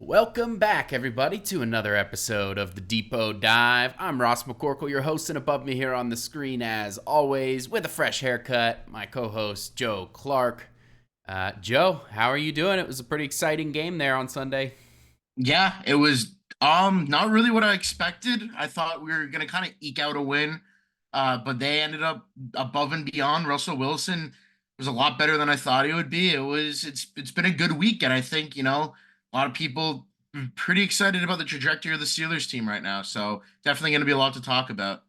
Welcome back, everybody, to another episode of the Depot Dive. I'm Ross McCorkle, your host, and above me here on the screen, as always, with a fresh haircut, my co-host, Joe Clark. Joe, how are you doing? It was a pretty exciting game there on Sunday. Yeah, it was not really what I expected. I thought we were gonna kind of eke out a win, but they ended up above and beyond. Russell Wilson was a lot better than I thought he would be. It's been a good week, and I think a lot of people are pretty excited about the trajectory of the Steelers team right now. So definitely going to be a lot to talk about.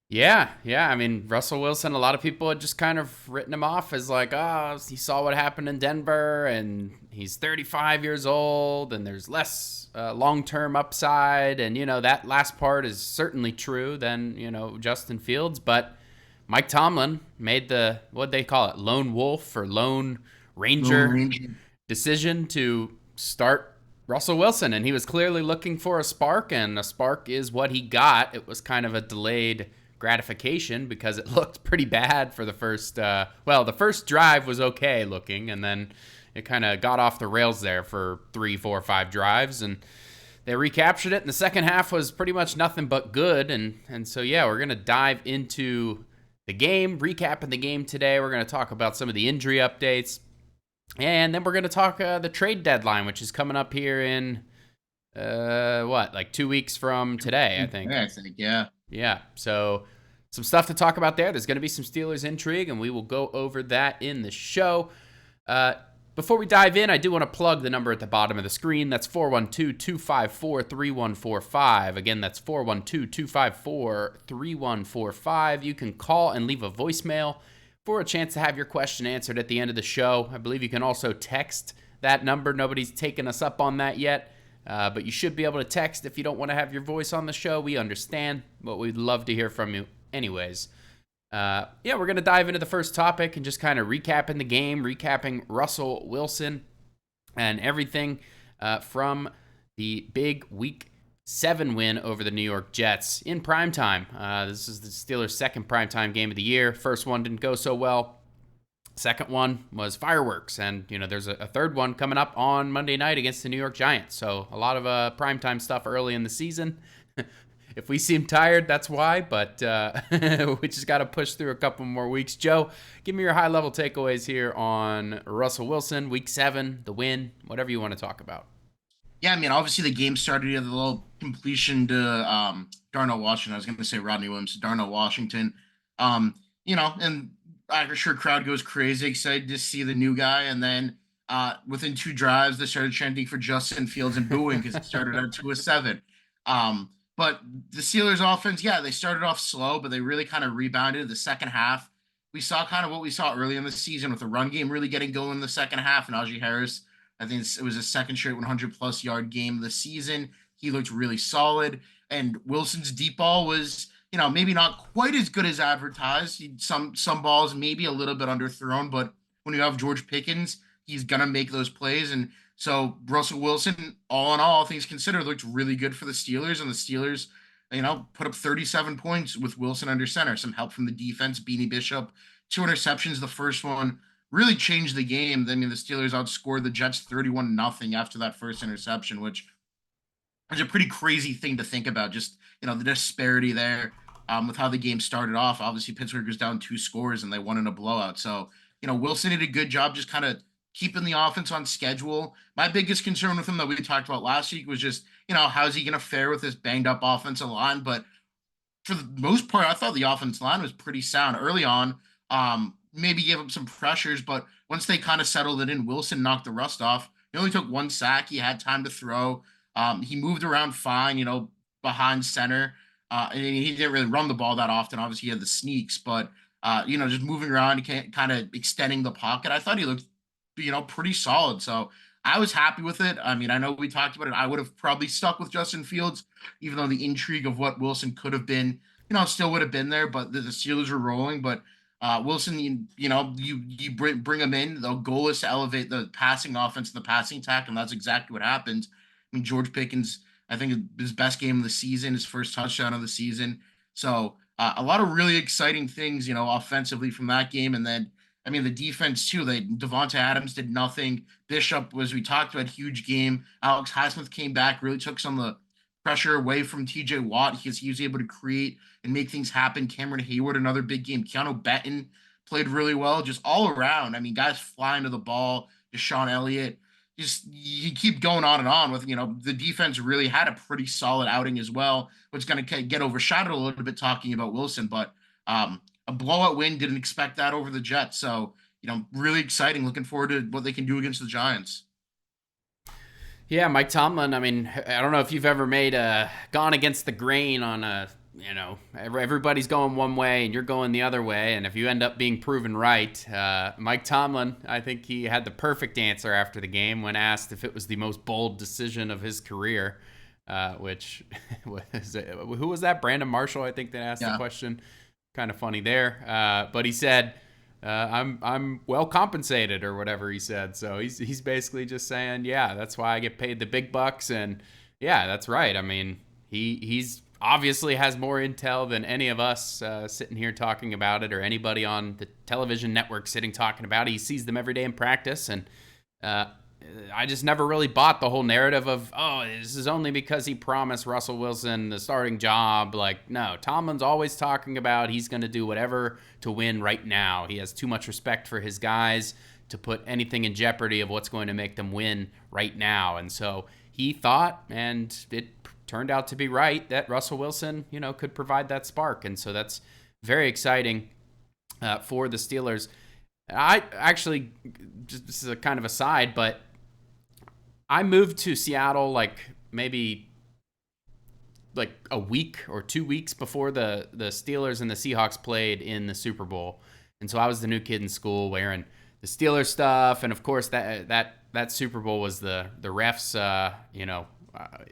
Yeah. I mean, Russell Wilson, a lot of people had just kind of written him off as like, oh, he saw what happened in Denver and he's 35 years old and there's less long term upside. And, that last part is certainly true than, Justin Fields. But Mike Tomlin made what'd they call it, lone wolf or lone Lone ranger Ranger. decision to start Russell Wilson. And he was clearly looking for a spark, and a spark is what he got. It was kind of a delayed gratification because it looked pretty bad for the first the first drive was okay looking, and then it kind of got off the rails there for 3 4 5 drives, and they recaptured it, and the second half was pretty much nothing but good. And so yeah, we're gonna dive into the game, recapping the game today. We're gonna talk about some of the injury updates, and then we're gonna talk the trade deadline, which is coming up here in like 2 weeks from today, I think. Yeah, I think yeah. Yeah, so some stuff to talk about there. There's going to be some Steelers intrigue, and we will go over that in the show. Before we dive in, I do want to plug the number at the bottom of the screen. That's 412-254-3145. Again, that's 412-254-3145. You can call and leave a voicemail for a chance to have your question answered at the end of the show. I believe you can also text that number. Nobody's taken us up on that yet. But you should be able to text if you don't want to have your voice on the show. We understand, but we'd love to hear from you anyways. We're going to dive into the first topic and just kind of recapping the game, recapping Russell Wilson and everything from the big Week 7 win over the New York Jets in primetime. This is the Steelers' second primetime game of the year. First one didn't go so well. Second one was fireworks, and there's a third one coming up on Monday night against the New York Giants. So a lot of primetime stuff early in the season. If we seem tired, that's why, but we just got to push through a couple more weeks. Joe, give me your high-level takeaways here on Russell Wilson, Week 7, the win, whatever you want to talk about. Yeah, I mean, obviously the game started with a little completion to Darnell Washington. I was going to say Rodney Williams, Darnell Washington. And I'm sure crowd goes crazy, excited to see the new guy. And then within 2 drives, they started chanting for Justin Fields and booing because it started out 2-7. But the Steelers offense, yeah, they started off slow, but they really kind of rebounded the second half. We saw kind of what we saw early in the season with the run game really getting going in the second half. And Najee Harris, I think it was a second straight 100-plus yard game of the season. He looked really solid. And Wilson's deep ball was, maybe not quite as good as advertised. Some balls maybe a little bit underthrown, but when you have George Pickens, he's gonna make those plays. And so Russell Wilson, all in all things considered, looked really good for the Steelers. And the Steelers, put up 37 points with Wilson under center. Some help from the defense. Beanie Bishop, 2 interceptions. The first one really changed the game. I mean, the Steelers outscored the Jets 31-0 after that first interception, which is a pretty crazy thing to think about. Just the disparity there with how the game started off. Obviously, Pittsburgh was down 2 scores and they won in a blowout. So Wilson did a good job just kind of keeping the offense on schedule. My biggest concern with him that we talked about last week was just how's he going to fare with this banged up offensive line. But for the most part, I thought the offensive line was pretty sound early on. Maybe gave up some pressures, but once they kind of settled it in, Wilson knocked the rust off. He only took 1 sack. He had time to throw. He moved around fine, behind center. And he didn't really run the ball that often. Obviously, he had the sneaks, but just moving around, kind of extending the pocket. I thought he looked, pretty solid. So I was happy with it. I mean, I know we talked about it. I would have probably stuck with Justin Fields, even though the intrigue of what Wilson could have been, still would have been there. But the Steelers were rolling. But Wilson, you bring him in. The goal is to elevate the passing offense, the passing attack, and that's exactly what happened. I mean, George Pickens, I think his best game of the season, his first touchdown of the season. So a lot of really exciting things, offensively from that game. And then I mean, the defense too. Devonta Adams did nothing. Bishop, as we talked about, huge game. Alex Highsmith came back, really took some of the pressure away from TJ Watt because he was able to create and make things happen. Cameron Hayward, another big game. Keanu Benton played really well, just all around. I mean, guys flying to the ball. Deshaun Elliott. Just you keep going on and on with, the defense really had a pretty solid outing as well, which is going to get overshadowed a little bit talking about Wilson, but a blowout win. Didn't expect that over the Jets. So, really exciting. Looking forward to what they can do against the Giants. Yeah, Mike Tomlin, I mean, I don't know if you've ever gone against the grain on everybody's going one way and you're going the other way. And if you end up being proven right, Mike Tomlin, I think he had the perfect answer after the game when asked if it was the most bold decision of his career, which who was that? Brandon Marshall, I think, that asked the question. Kind of funny there. But he said, I'm well compensated or whatever he said. So he's basically just saying, yeah, that's why I get paid the big bucks. And yeah, that's right. I mean, he's obviously has more intel than any of us sitting here talking about it, or anybody on the television network sitting talking about it. He sees them every day in practice. And I just never really bought the whole narrative of, this is only because he promised Russell Wilson the starting job. Like, no, Tomlin's always talking about he's going to do whatever to win right now. He has too much respect for his guys to put anything in jeopardy of what's going to make them win right now. And so he thought, and it turned out to be right, that Russell Wilson, could provide that spark. And so that's very exciting for the Steelers. I actually, just this is a kind of aside, but I moved to Seattle maybe a week or 2 weeks before the Steelers and the Seahawks played in the Super Bowl. And so I was the new kid in school wearing the Steelers stuff. And of course that Super Bowl was the refs,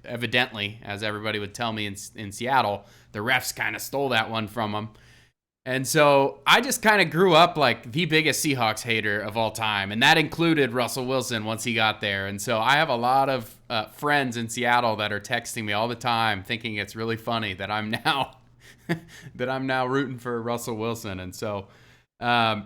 evidently, as everybody would tell me in Seattle, the refs kind of stole that one from them. And so I just kind of grew up like the biggest Seahawks hater of all time. And that included Russell Wilson once he got there. And so I have a lot of friends in Seattle that are texting me all the time thinking it's really funny that I'm now rooting for Russell Wilson. And so, but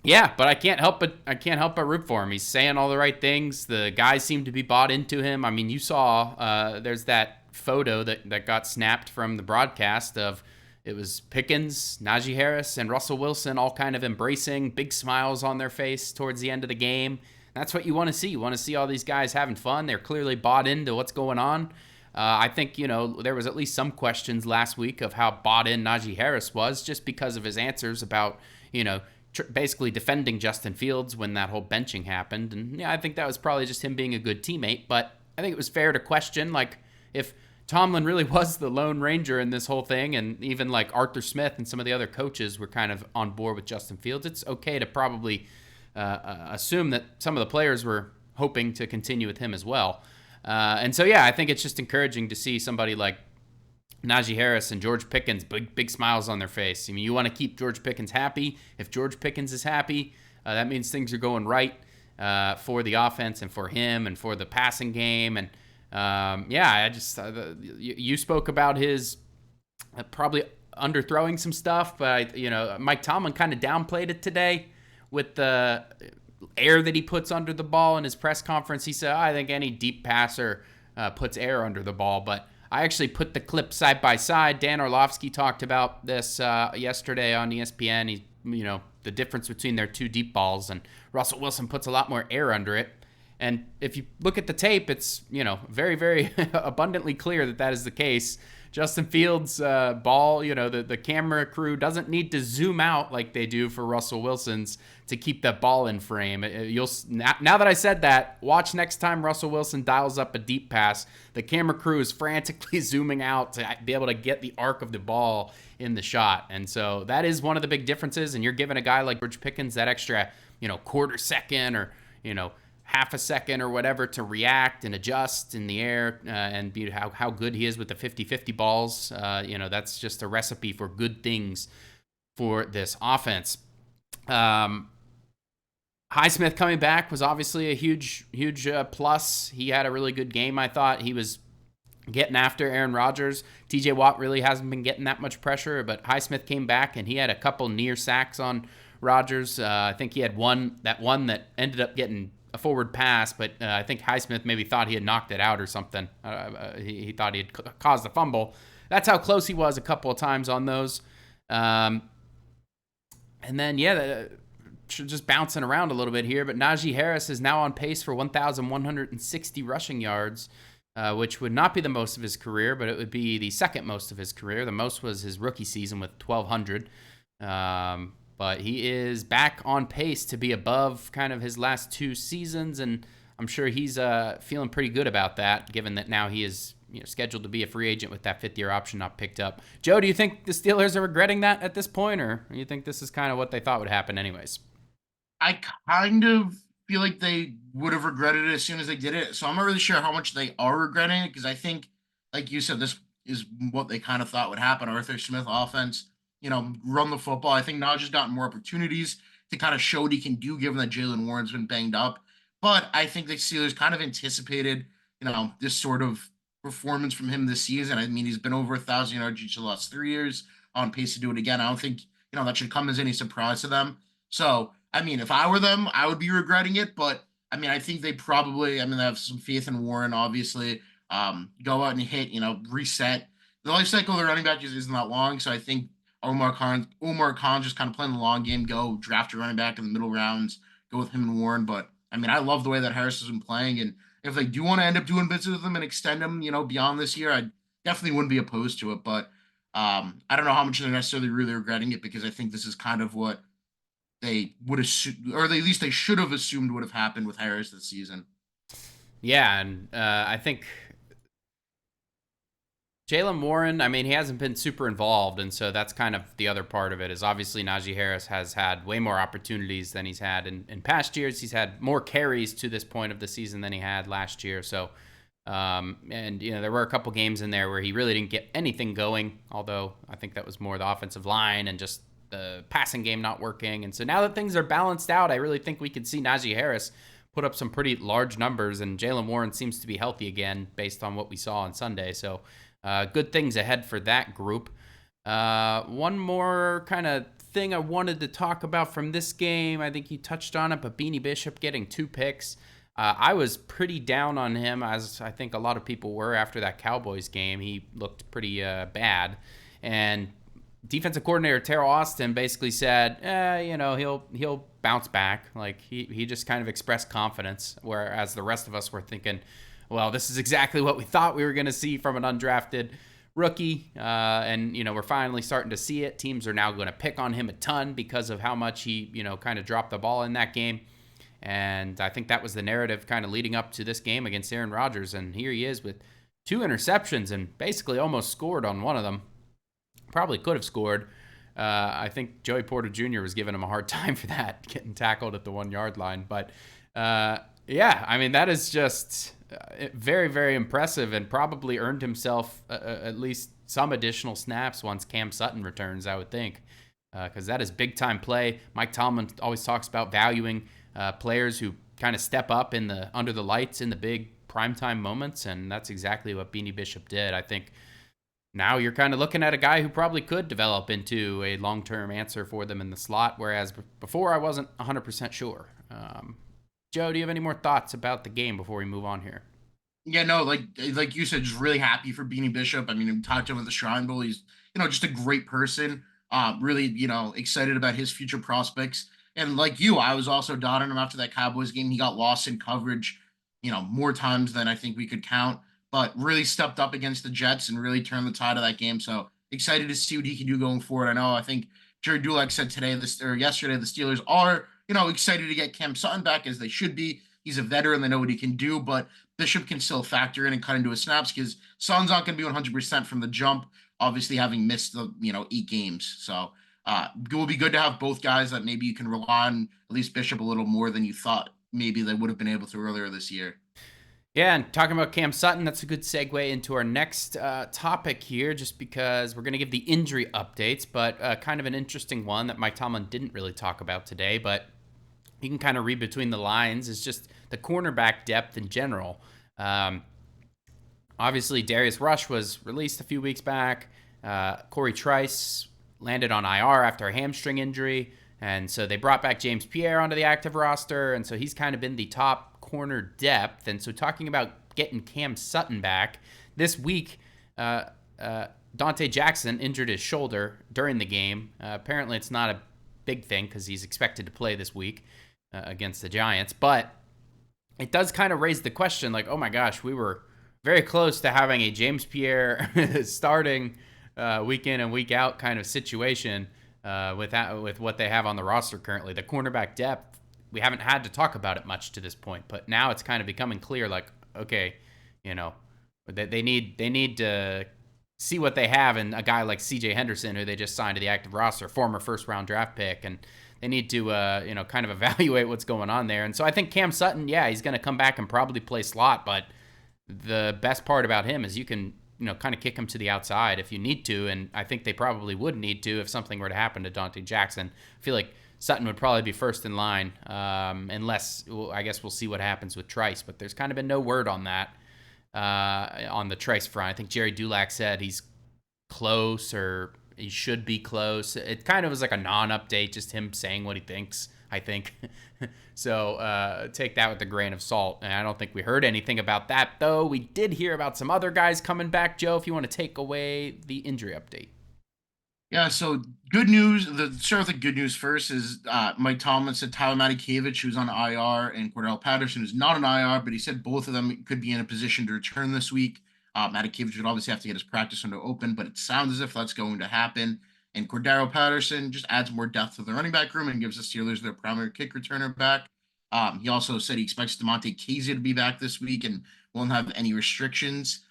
I can't help but root for him. He's saying all the right things. The guys seem to be bought into him. I mean, you saw there's that photo that got snapped from the broadcast of, it was Pickens, Najee Harris, and Russell Wilson all kind of embracing, big smiles on their face towards the end of the game. That's what you want to see. You want to see all these guys having fun. They're clearly bought into what's going on. I think, there was at least some questions last week of how bought in Najee Harris was, just because of his answers about, basically defending Justin Fields when that whole benching happened. And yeah, I think that was probably just him being a good teammate. But I think it was fair to question, if Tomlin really was the Lone Ranger in this whole thing, and even Arthur Smith and some of the other coaches were kind of on board with Justin Fields, it's okay to probably assume that some of the players were hoping to continue with him as well. And so, yeah, I think it's just encouraging to see somebody like Najee Harris and George Pickens, big smiles on their face. I mean, you want to keep George Pickens happy. If George Pickens is happy, that means things are going right for the offense and for him and for the passing game. And I just you spoke about his probably underthrowing some stuff, but Mike Tomlin kind of downplayed it today with the air that he puts under the ball in his press conference. He said, I think any deep passer puts air under the ball, but I actually put the clip side by side. Dan Orlovsky talked about this yesterday on ESPN. He, the difference between their two deep balls, and Russell Wilson puts a lot more air under it. And if you look at the tape, it's, very, very abundantly clear that is the case. Justin Fields' ball, the camera crew doesn't need to zoom out like they do for Russell Wilson's to keep that ball in frame. Now that I said that, watch next time Russell Wilson dials up a deep pass. The camera crew is frantically zooming out to be able to get the arc of the ball in the shot. And so that is one of the big differences. And you're giving a guy like George Pickens that extra, quarter second or, half a second or whatever to react and adjust in the air and be how good he is with the 50-50 balls. That's just a recipe for good things for this offense. Highsmith coming back was obviously a huge plus. He had a really good game, I thought. He was getting after Aaron Rodgers. TJ Watt really hasn't been getting that much pressure, but Highsmith came back and he had a couple near sacks on Rodgers. I think he had one that ended up getting a forward pass, but I think Highsmith maybe thought he had knocked it out or something. He thought he had caused a fumble. That's how close he was a couple of times on those. And then, just bouncing around a little bit here, but Najee Harris is now on pace for 1,160 rushing yards, which would not be the most of his career, but it would be the second most of his career. The most was his rookie season with 1,200. But he is back on pace to be above kind of his last two seasons, and I'm sure he's feeling pretty good about that, given that now he is scheduled to be a free agent with that fifth-year option not picked up. Joe, do you think the Steelers are regretting that at this point, or do you think this is kind of what they thought would happen anyways? I kind of feel like they would have regretted it as soon as they did it. So I'm not really sure how much they are regretting it, because I think, like you said, this is what they kind of thought would happen. Arthur Smith offense, run the football. I think Najee's gotten more opportunities to kind of show what he can do, given that Jalen Warren's been banged up. But I think the Steelers kind of anticipated, this sort of performance from him this season. I mean, he's been over 1,000 yards each of the last 3 years, on pace to do it again. I don't think, that should come as any surprise to them. So, I mean, if I were them, I would be regretting it. But, I mean, I think they probably, they have some faith in Warren, obviously. Go out and hit, reset. The life cycle of the running back just isn't that long. So I think Omar Khan just kind of playing the long game, go draft a running back in the middle rounds, go with him and Warren. But, I mean, I love the way that Harris has been playing. And if they do want to end up doing bits with him and extend him, beyond this year, I definitely wouldn't be opposed to it. But I don't know how much they're necessarily really regretting it, because I think this is kind of what they would assume, or at least they should have assumed would have happened with Harris this season. Yeah, and I think Jalen Warren, I mean, he hasn't been super involved, and so that's kind of the other part of it, is obviously Najee Harris has had way more opportunities than he's had in past years. He's had more carries to this point of the season than he had last year. So, and, there were a couple games in there where he really didn't get anything going, although I think that was more the offensive line and just the passing game not working. And so now that things are balanced out, I really think we could see Najee Harris put up some pretty large numbers, and Jalen Warren seems to be healthy again based on what we saw on Sunday. So good things ahead for that group. One more kind of thing I wanted to talk about from this game, I think you touched on it, but Beanie Bishop getting 2 picks. I was pretty down on him, as I think a lot of people were after that Cowboys game. He looked pretty bad. And defensive coordinator Terrell Austin basically said, he'll bounce back. Like he just kind of expressed confidence, whereas the rest of us were thinking, well, this is exactly what we thought we were going to see from an undrafted rookie. And we're finally starting to see it. Teams are now going to pick on him a ton because of how much he, kind of dropped the ball in that game. And I think that was the narrative kind of leading up to this game against Aaron Rodgers. And here he is with 2 interceptions and basically almost scored on one of them. Probably could have scored. I think Joey Porter Jr. was giving him a hard time for that, getting tackled at the 1-yard line. But that is just very, very impressive, and probably earned himself at least some additional snaps once Cam Sutton returns, I would think, because that is big-time play. Mike Tomlin always talks about valuing players who kind of step up under the lights in the big primetime moments, and that's exactly what Beanie Bishop did. I think now you're kind of looking at a guy who probably could develop into a long-term answer for them in the slot, whereas before I wasn't 100% sure. Joe, do you have any more thoughts about the game before we move on here? Yeah, no, like you said, just really happy for Beanie Bishop. I mean, I talked to him at the Shrine Bowl. He's, just a great person. Really, excited about his future prospects. And like you, I was also doubting him after that Cowboys game. He got lost in coverage, more times than I think we could count, but really stepped up against the Jets and really turned the tide of that game. So excited to see what he can do going forward. I think Jerry Dulac said yesterday, the Steelers are, excited to get Cam Sutton back, as they should be. He's a veteran. They know what he can do, but Bishop can still factor in and cut into his snaps, because Sutton's not going to be 100% from the jump, obviously having missed the, 8 games. So it will be good to have both guys that maybe you can rely on, at least Bishop, a little more than you thought maybe they would have been able to earlier this year. Yeah, and talking about Cam Sutton, that's a good segue into our next topic here, just because we're going to give the injury updates, but kind of an interesting one that Mike Tomlin didn't really talk about today, but you can kind of read between the lines, is just the cornerback depth in general. Obviously, Darius Rush was released a few weeks back. Corey Trice landed on IR after a hamstring injury. And so they brought back James Pierre onto the active roster, and so he's kind of been the top corner depth. And so talking about getting Cam Sutton back, this week, Dante Jackson injured his shoulder during the game. Apparently it's not a big thing because he's expected to play this week against the Giants. But it does kind of raise the question, like, oh my gosh, we were very close to having a James Pierre starting week in and week out kind of situation with what they have on the roster currently. The cornerback depth, we haven't had to talk about it much to this point, but now it's kind of becoming clear, like, okay, they need to see what they have in a guy like C.J. Henderson, who they just signed to the active roster, former first-round draft pick, and they need to, kind of evaluate what's going on there. And so I think Cam Sutton, yeah, he's going to come back and probably play slot, but the best part about him is you can, kind of kick him to the outside if you need to, and I think they probably would need to if something were to happen to Dante Jackson. I feel like Sutton would probably be first in line, unless, I guess we'll see what happens with Trice, but there's kind of been no word on that. On the Trice front, I think Jerry Dulac said he's close, or he should be close. It kind of was like a non-update, just him saying what he thinks, I think. So take that with a grain of salt. And I don't think we heard anything about that, though. We did hear about some other guys coming back. Joe, if you want to take away the injury update. Yeah, so good news. Start with the good news first is Mike Tomlin said Tyler Matakevich, who's on IR, and Cordarrelle Patterson, who's not on IR, but he said both of them could be in a position to return this week. Matakevich would obviously have to get his practice window open, but it sounds as if that's going to happen. And Cordarrelle Patterson just adds more depth to the running back room and gives the Steelers their primary kick returner back. He also said he expects DeMonte Casey to be back this week and won't have any restrictions.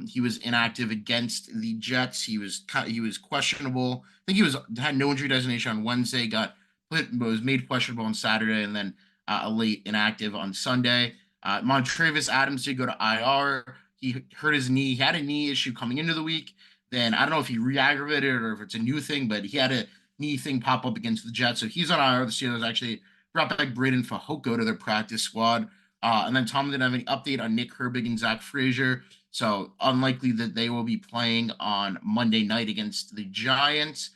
He was inactive against the Jets. He was questionable. I think he had no injury designation on Wednesday. Was made questionable on Saturday, and then a late inactive on Sunday. Montravius Adams did go to IR. He hurt his knee. He had a knee issue coming into the week. Then I don't know if he re-aggravated it or if it's a new thing, but he had a knee thing pop up against the Jets, so he's on IR. The Steelers actually brought back Braden Fehoko to their practice squad. And then Tom didn't have any update on Nick Herbig and Zach Frazier. So unlikely that they will be playing on Monday night against the Giants.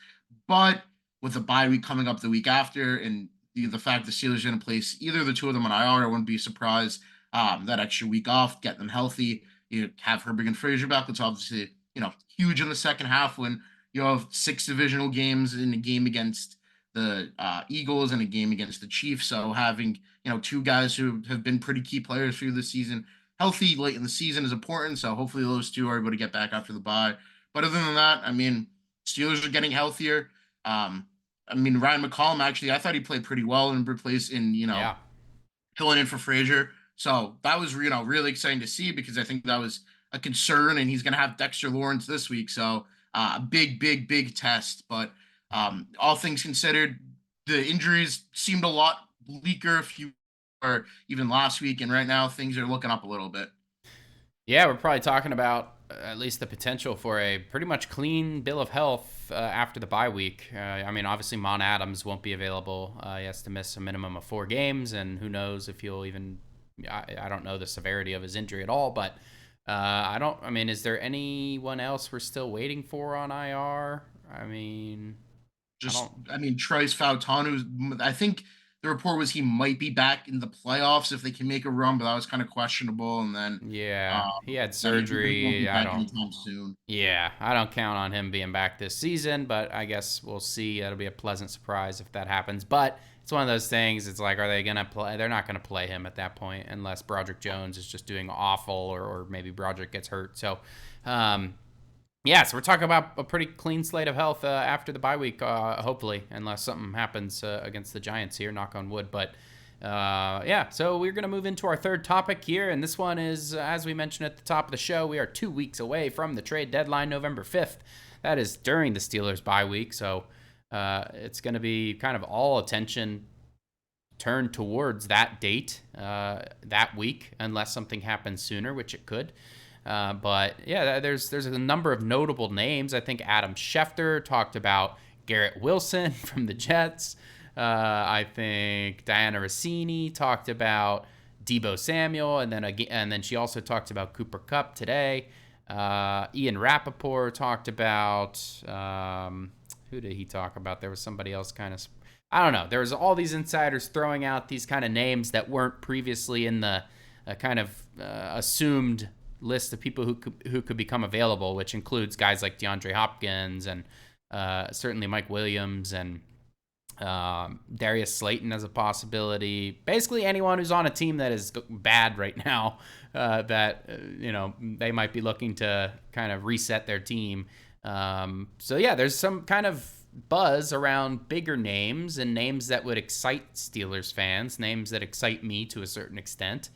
But with the bye week coming up the week after, and the fact the Steelers are going to place either of the two of them on IR, I wouldn't be surprised. That extra week off, get them healthy. You have Herbig and Frazier back. It's obviously, huge in the second half when you have 6 divisional games in a game against the Eagles and a game against the Chiefs. So having, 2 guys who have been pretty key players for you this season healthy late in the season is important. So hopefully those two are able to get back after the bye. But other than that, Steelers are getting healthier. Ryan McCollum, actually, I thought he played pretty well and filling in for Frazier. So that was, really exciting to see, because I think that was a concern, and he's going to have Dexter Lawrence this week. So big test. But all things considered, the injuries seemed a lot bleaker or even last week, and right now things are looking up a little bit. Yeah, we're probably talking about at least the potential for a pretty much clean bill of health after the bye week. Obviously Mon Adams won't be available. He has to miss a minimum of 4 games, and who knows if he'll even I don't know the severity of hhis injury at all, but is there anyone else we're still waiting for on IR? Trice Fautanu, I think the report was he might be back in the playoffs if they can make a run, but that was kind of questionable. And then he had surgery. I don't count on him being back this season, but I guess we'll see. That'll be a pleasant surprise if that happens. But it's one of those things. It's like, are they gonna play? They're not gonna play him at that point unless Broderick Jones is just doing awful, or maybe Broderick gets hurt. So, so we're talking about a pretty clean slate of health after the bye week, hopefully, unless something happens against the Giants here, knock on wood. But, so we're going to move into our third topic here, and this one is, as we mentioned at the top of the show, we are 2 weeks away from the trade deadline, November 5th. That is during the Steelers' bye week, so it's going to be kind of all attention turned towards that date that week, unless something happens sooner, which it could. There's a number of notable names. I think Adam Schefter talked about Garrett Wilson from the Jets. I think Diana Rossini talked about Deebo Samuel, and then she also talked about Cooper Kupp today. Ian Rappaport talked about who did he talk about? There was somebody else kind of. I don't know. There was all these insiders throwing out these kind of names that weren't previously in the kind of assumed list of people who could become available, which includes guys like DeAndre Hopkins and certainly Mike Williams and Darius Slayton as a possibility. Basically, anyone who's on a team that is bad right now, that they might be looking to kind of reset their team. So yeah, there's some kind of buzz around bigger names and names that would excite Steelers fans, names that excite me to a certain extent.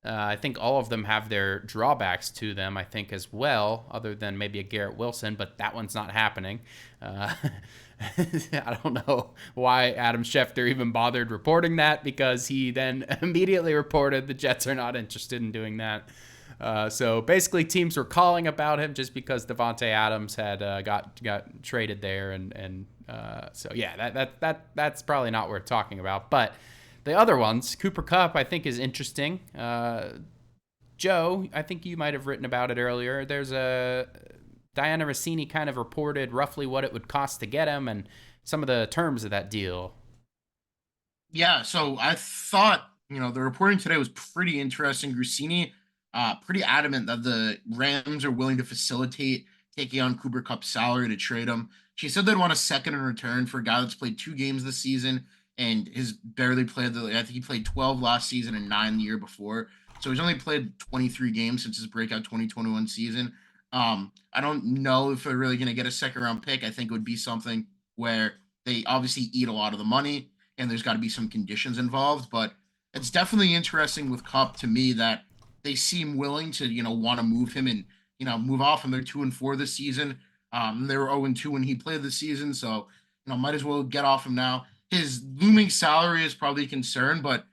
I think all of them have their drawbacks to them, I think, as well, other than maybe a Garrett Wilson, but that one's not happening. I don't know why Adam Schefter even bothered reporting that, because he then immediately reported the Jets are not interested in doing that. So basically, teams were calling about him just because Davante Adams had got traded there, and so yeah, that's probably not worth talking about. But the other ones, Cooper Kupp, I think is interesting. Joe, I think you might have written about it earlier. There's a Diana Rossini kind of reported roughly what it would cost to get him and some of the terms of that deal. Yeah, so I thought, the reporting today was pretty interesting. Rossini, pretty adamant that the Rams are willing to facilitate taking on Cooper Kupp's salary to trade him. She said they'd want a second in return for a guy that's played 2 games this season and has barely played. I think he played 12 last season and 9 the year before. So he's only played 23 games since his breakout 2021 season. I don't know if they're really going to get a second round pick. I think it would be something where they obviously eat a lot of the money and there's got to be some conditions involved. But it's definitely interesting with Kupp to me that they seem willing to, want to move him and, move off him. They're 2-4 this season. They were 0-2 when he played this season. So, might as well get off him now. His looming salary is probably a concern, but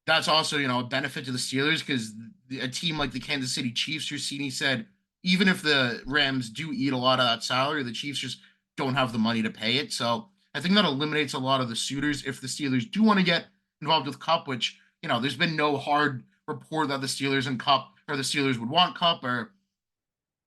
that's also, a benefit to the Steelers because a team like the Kansas City Chiefs, Rossini said, even if the Rams do eat a lot of that salary, the Chiefs just don't have the money to pay it. So I think that eliminates a lot of the suitors if the Steelers do want to get involved with Kupp, which, there's been no hard report that the Steelers and Kupp or the Steelers would want Kupp or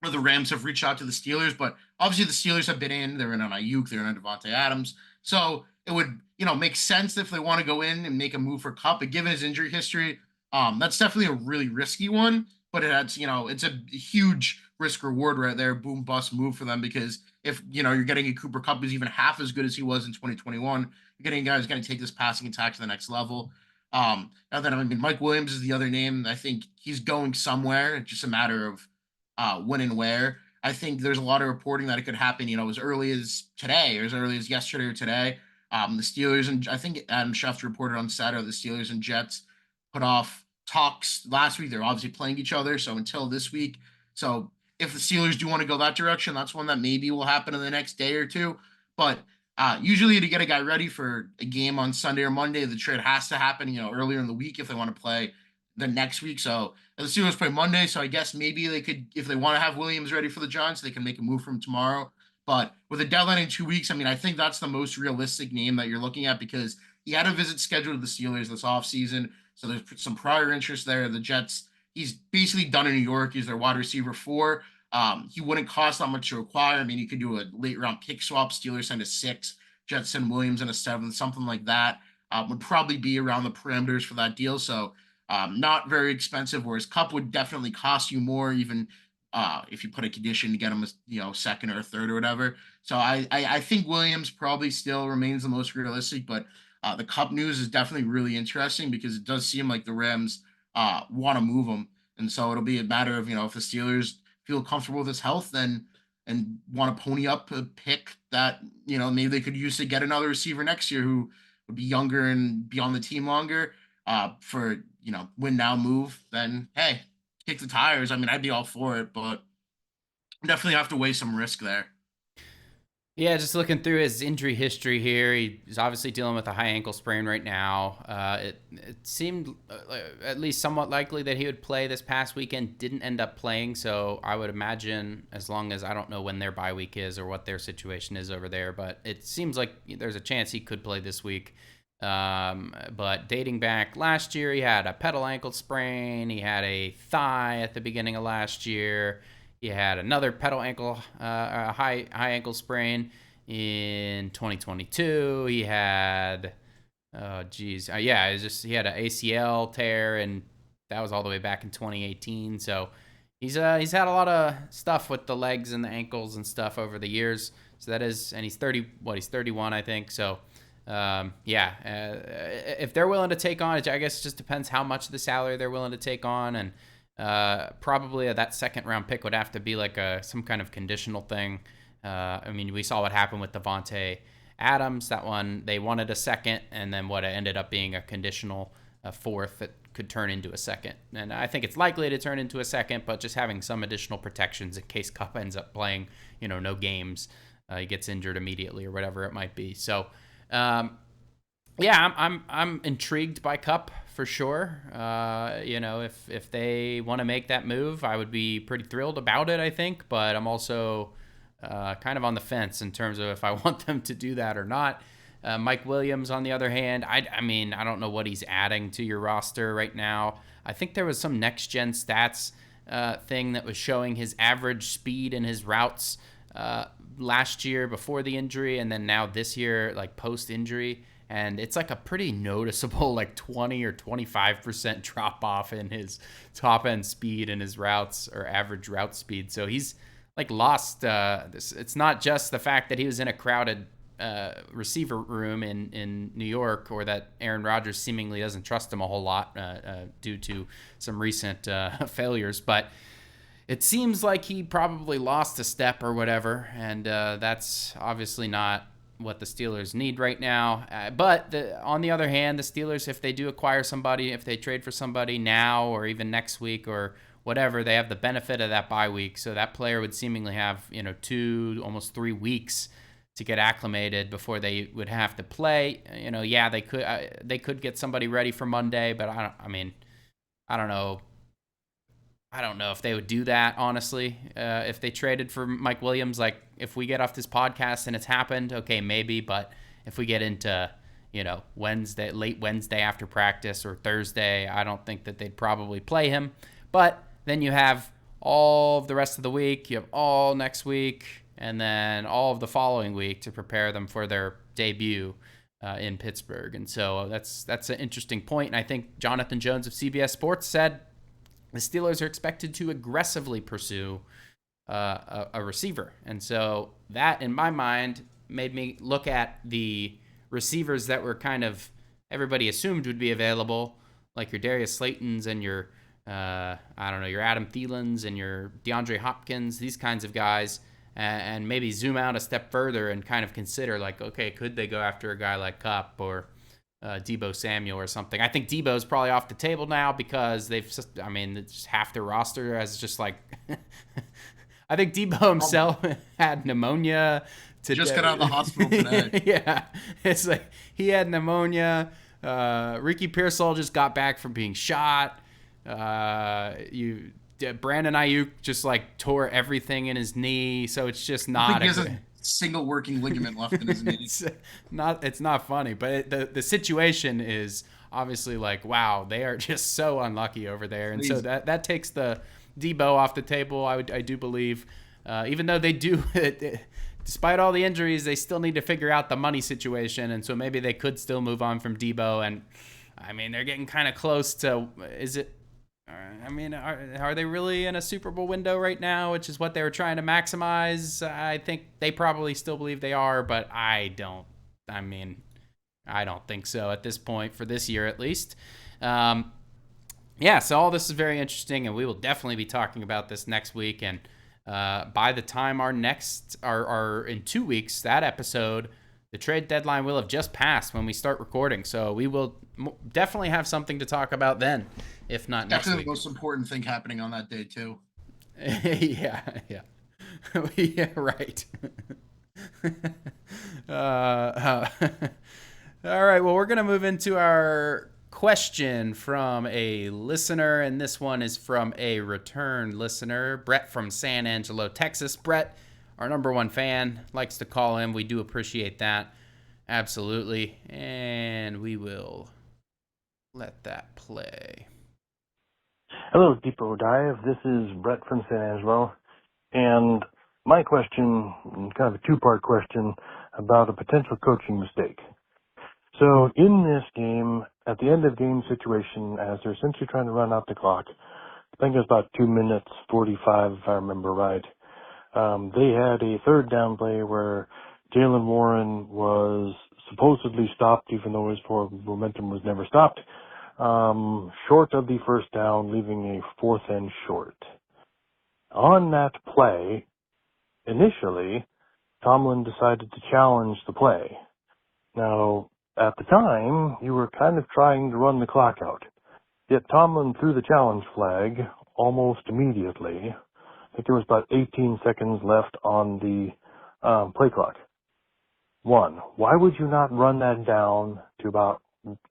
the Rams have reached out to the Steelers. But obviously the Steelers have been in. They're in on Ayuk. They're in on Davante Adams. So it would, make sense if they want to go in and make a move for Kupp. But given his injury history, that's definitely a really risky one. But it's a huge risk reward right there, boom bust move for them because if you're getting a Cooper Kupp who's even half as good as he was in 2021, you're getting a guy who's going to take this passing attack to the next level. And then Mike Williams is the other name. I think he's going somewhere. It's just a matter of when and where. I think there's a lot of reporting that it could happen, as early as today or as early as yesterday or today. The Steelers and I think Adam Schefter reported on Saturday the Steelers and Jets put off talks last week. They're obviously playing each other, so until this week. So if the Steelers do want to go that direction, that's one that maybe will happen in the next day or two. But usually to get a guy ready for a game on Sunday or Monday, the trade has to happen, earlier in the week if they want to play the next week. So the Steelers play Monday, so I guess maybe they could, if they want to have Williams ready for the Giants, they can make a move from tomorrow. But with a deadline in 2 weeks, I think that's the most realistic name that you're looking at because he had a visit scheduled to the Steelers this offseason. So there's some prior interest there. The Jets, he's basically done in New York. He's their wide receiver 4. He wouldn't cost that much to acquire. You could do a late round pick swap. Steelers send a 6, Jets send Williams in a 7, something like that. Would probably be around the parameters for that deal. So not very expensive, whereas Kupp would definitely cost you more, even if you put a condition to get him a second or a third or whatever. So I think Williams probably still remains the most realistic, but the Kupp news is definitely really interesting because it does seem like the Rams want to move him. And so it'll be a matter of, if the Steelers feel comfortable with his health and want to pony up a pick that, maybe they could use to get another receiver next year who would be younger and be on the team longer for, win now move, then, hey, kick the tires. I'd be all for it, but definitely have to weigh some risk there. Yeah, just looking through his injury history here, he's obviously dealing with a high ankle sprain right now. It seemed at least somewhat likely that he would play this past weekend, didn't end up playing, so I would imagine as long as I don't know when their bye week is or what their situation is over there, but it seems like there's a chance he could play this week. But dating back last year, he had a pedal ankle sprain, he had a thigh at the beginning of last year. He had another pedal ankle, high ankle sprain. in 2022. He had, he had an ACL tear, and that was all the way back in 2018. So he's had a lot of stuff with the legs and the ankles and stuff over the years. So that is, and he's 31, I think. So if they're willing to take on it, I guess it just depends how much of the salary they're willing to take on, and probably that second round pick would have to be like some kind of conditional thing. I mean, we saw what happened with Davante Adams. That one, they wanted a second, and then what ended up being a conditional fourth that could turn into a second. And I think it's likely to turn into a second, but just having some additional protections in case Kupp ends up playing, no games, he gets injured immediately or whatever it might be. So, I'm intrigued by Kupp for sure. If they want to make that move, I would be pretty thrilled about it, I think. But I'm also kind of on the fence in terms of if I want them to do that or not. Mike Williams, on the other hand, I don't know what he's adding to your roster right now. I think there was some next-gen stats thing that was showing his average speed and his routes last year before the injury, and then now this year, like post-injury. And it's like a pretty noticeable, like 20 or 25% drop off in his top-end speed and his routes, or average route speed. So he's like lost this. It's not just the fact that he was in a crowded receiver room in New York, or that Aaron Rodgers seemingly doesn't trust him a whole lot due to some recent failures, but it seems like he probably lost a step or whatever, and that's obviously not what the Steelers need right now. But on the other hand, the Steelers, if they do acquire somebody, if they trade for somebody now or even next week or whatever, they have the benefit of that bye week. So that player would seemingly have, 2, almost 3 weeks to get acclimated before they would have to play. They could get somebody ready for Monday, but I don't know. I don't know if they would do that, honestly. If they traded for Mike Williams, like if we get off this podcast and it's happened, okay, maybe. But if we get into, late Wednesday after practice or Thursday, I don't think that they'd probably play him. But then you have all of the rest of the week. You have all next week, and then all of the following week to prepare them for their debut in Pittsburgh. And so that's an interesting point. And I think Jonathan Jones of CBS Sports said the Steelers are expected to aggressively pursue a receiver. And so that, in my mind, made me look at the receivers that were kind of everybody assumed would be available, like your Darius Slaytons and your, your Adam Thielens and your DeAndre Hopkins, these kinds of guys, and maybe zoom out a step further and kind of consider, like, okay, could they go after a guy like Kupp or Deebo Samuel or something? I think Deebo's probably off the table now because it's half their roster as just like I think Deebo himself had pneumonia today. Just got out of the hospital today. Yeah, it's like he had pneumonia. Ricky Pearsall just got back from being shot. Brandon Ayuk just like tore everything in his knee, so it's just not a single working ligament left in his knee. It's not funny, but the situation is obviously like, wow, they are just so unlucky over there. And so that takes the Deebo off the table, I do believe. Even though they do, despite all the injuries, they still need to figure out the money situation. And so maybe they could still move on from Deebo. And they're getting kind of close to, are they really in a Super Bowl window right now, which is what they were trying to maximize? I think they probably still believe they are, but I don't think so at this point, for this year at least. So all this is very interesting, and we will definitely be talking about this next week. And by the time our in 2 weeks, that episode, the trade deadline will have just passed when we start recording. So we will definitely have something to talk about then, if not next week. Definitely the most important thing happening on that day, too. Yeah. Yeah, right. All right, well, we're going to move into our question from a listener, and this one is from a return listener, Brett from San Angelo, Texas. Brett, our number one fan, likes to call him. We do appreciate that. Absolutely. And we will let that play. Hello, Depot Dive. This is Brett from San Angelo. And my question, kind of a two-part question about a potential coaching mistake. So in this game, at the end of game situation, as they're essentially trying to run out the clock, I think it was about 2 minutes 45, if I remember right. They had a third down play where Jaylen Warren was supposedly stopped, even though his forward momentum was never stopped, short of the first down, leaving a fourth and short. On that play, initially, Tomlin decided to challenge the play. Now, at the time, you were kind of trying to run the clock out. Yet Tomlin threw the challenge flag almost immediately. I think there was about 18 seconds left on the play clock. One, why would you not run that down to about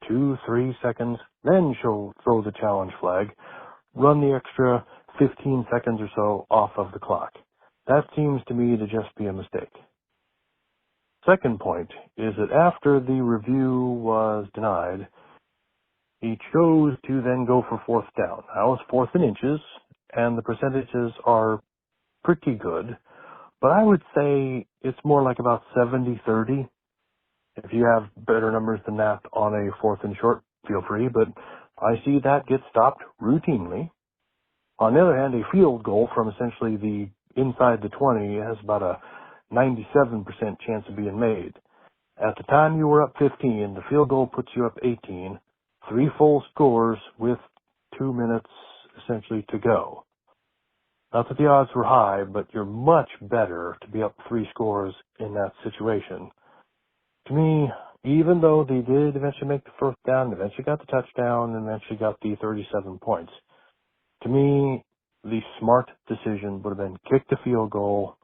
2-3 seconds, then throw the challenge flag, run the extra 15 seconds or so off of the clock? That seems to me to just be a mistake. Second point is that after the review was denied, he chose to then go for fourth down. That was fourth and inches, and the percentages are pretty good, but I would say it's more like about 70-30. If you have better numbers than that on a fourth and short, feel free, but I see that get stopped routinely. On the other hand, a field goal from essentially the inside the 20 has about a 97% chance of being made. At the time you were up 15, the field goal puts you up 18, 3 full scores with 2 minutes essentially to go. Not that the odds were high, but you're much better to be up 3 scores in that situation. To me, even though they did eventually make the first down, eventually got the touchdown, and eventually got the 37 points, to me, the smart decision would have been kick the field goal,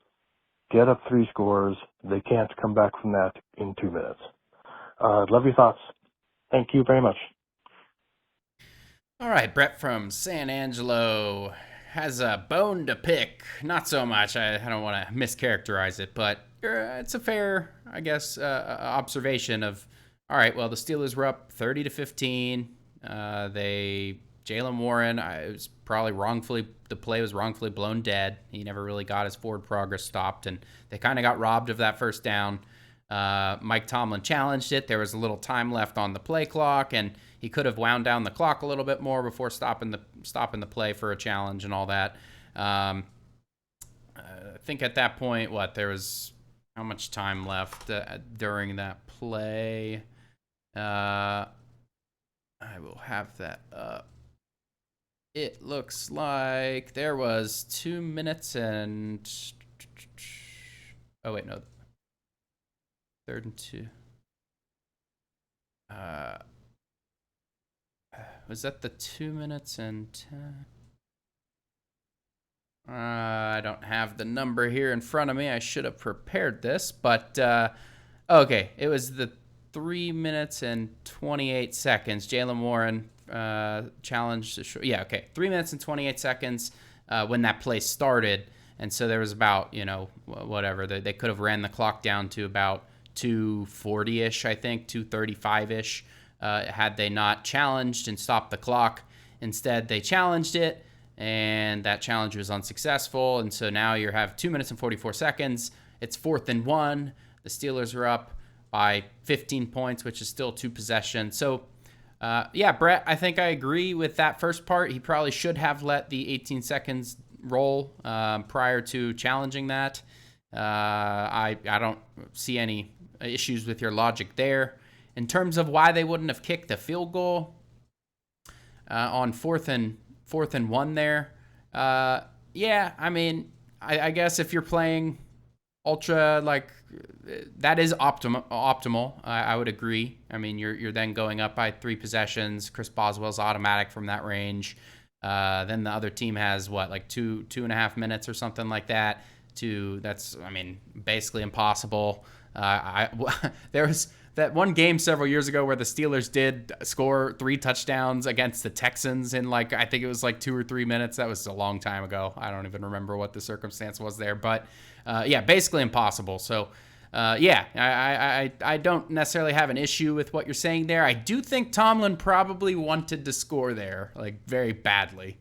get up 3 scores. They can't come back from that in 2 minutes. Love your thoughts. Thank you very much. All right, Brett from San Angelo has a bone to pick. Not so much. I don't want to mischaracterize it, but it's a fair, I guess, observation of, all right, well, the Steelers were up 30-15. Jaylen Warren, the play was wrongfully blown dead. He never really got his forward progress stopped, and they kind of got robbed of that first down. Mike Tomlin challenged it. There was a little time left on the play clock, and he could have wound down the clock a little bit more before stopping the play for a challenge and all that. I think at that point, there was how much time left during that play? I will have that up. It looks like there was 2 minutes and... Oh, wait, no. 3rd and 2. Was that the 2 minutes and 10? I don't have the number here in front of me. I should have prepared this, but okay. It was the 3 minutes and 28 seconds. Jaylen Warren challenged. 3 minutes and 28 seconds when that play started. And so there was about, whatever. They could have ran the clock down to about 2:40-ish, I think, 2:35-ish, had they not challenged and stopped the clock. Instead, they challenged it, and that challenge was unsuccessful. And so now you have 2 minutes and 44 seconds. It's 4th and 1. The Steelers are up by 15 points, which is still 2 possessions. So, Brett, I think I agree with that first part. He probably should have let the 18 seconds roll prior to challenging that. I don't see any issues with your logic there. In terms of why they wouldn't have kicked the field goal on 4th and 1 there, I mean, I guess if you're playing ultra, that is optimal. I would agree. I mean, you're then going up by 3 possessions. Chris Boswell's automatic from that range. Then the other team has 2.5 minutes or something like that. That's basically impossible. There was that one game several years ago where the Steelers did score 3 touchdowns against the Texans in I think it was 2 or 3 minutes. That was a long time ago. I don't even remember what the circumstance was there, but basically impossible. So I don't necessarily have an issue with what you're saying there. I do think Tomlin probably wanted to score there, very badly.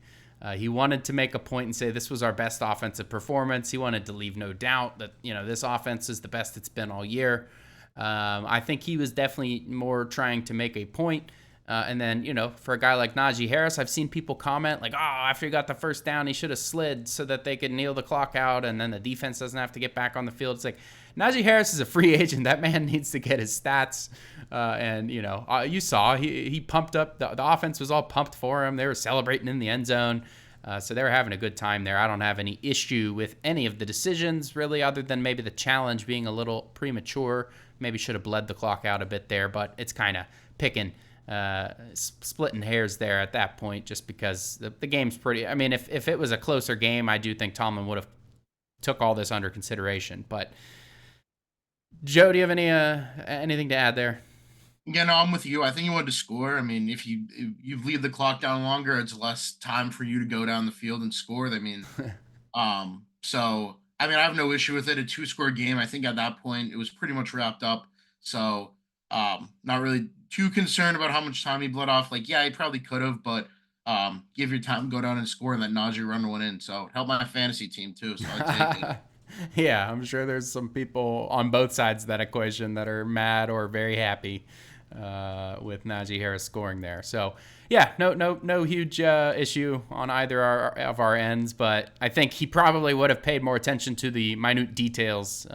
He wanted to make a point and say this was our best offensive performance. He wanted to leave no doubt that, this offense is the best it's been all year. I think he was definitely more trying to make a point. And then, for a guy like Najee Harris, I've seen people comment like, after he got the first down, he should have slid so that they could kneel the clock out and then the defense doesn't have to get back on the field. It's like, Najee Harris is a free agent. That man needs to get his stats. And, you saw he pumped up. The offense was all pumped for him. They were celebrating in the end zone. So they were having a good time there. I don't have any issue with any of the decisions, really, other than maybe the challenge being a little premature. Maybe should have bled the clock out a bit there, but it's kind of splitting hairs there at that point just because the game's pretty. I mean, if it was a closer game, I do think Tomlin would have took all this under consideration. But, Joe, do you have anything to add there? Yeah, no, I'm with you. I think you wanted to score. I mean, if you leave the clock down longer, it's less time for you to go down the field and score. I mean, so I mean, I have no issue with it. A 2-score game. I think at that point it was pretty much wrapped up. So not really too concerned about how much time he bled off. Like, yeah, he probably could have, but give your time, go down and score, and let Najee run one in. So help my fantasy team too. So I'd take it. Yeah, I'm sure there's some people on both sides of that equation that are mad or very happy with Najee Harris scoring there. So yeah, no huge issue on either of our ends, but I think he probably would have paid more attention to the minute details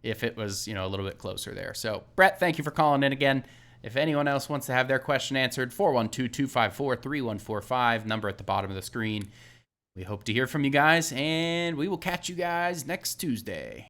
if it was a little bit closer there. So Brett, thank you for calling in again. If anyone else wants to have their question answered, 412-254-3145, number at the bottom of the screen. We hope to hear from you guys, and we will catch you guys next Tuesday.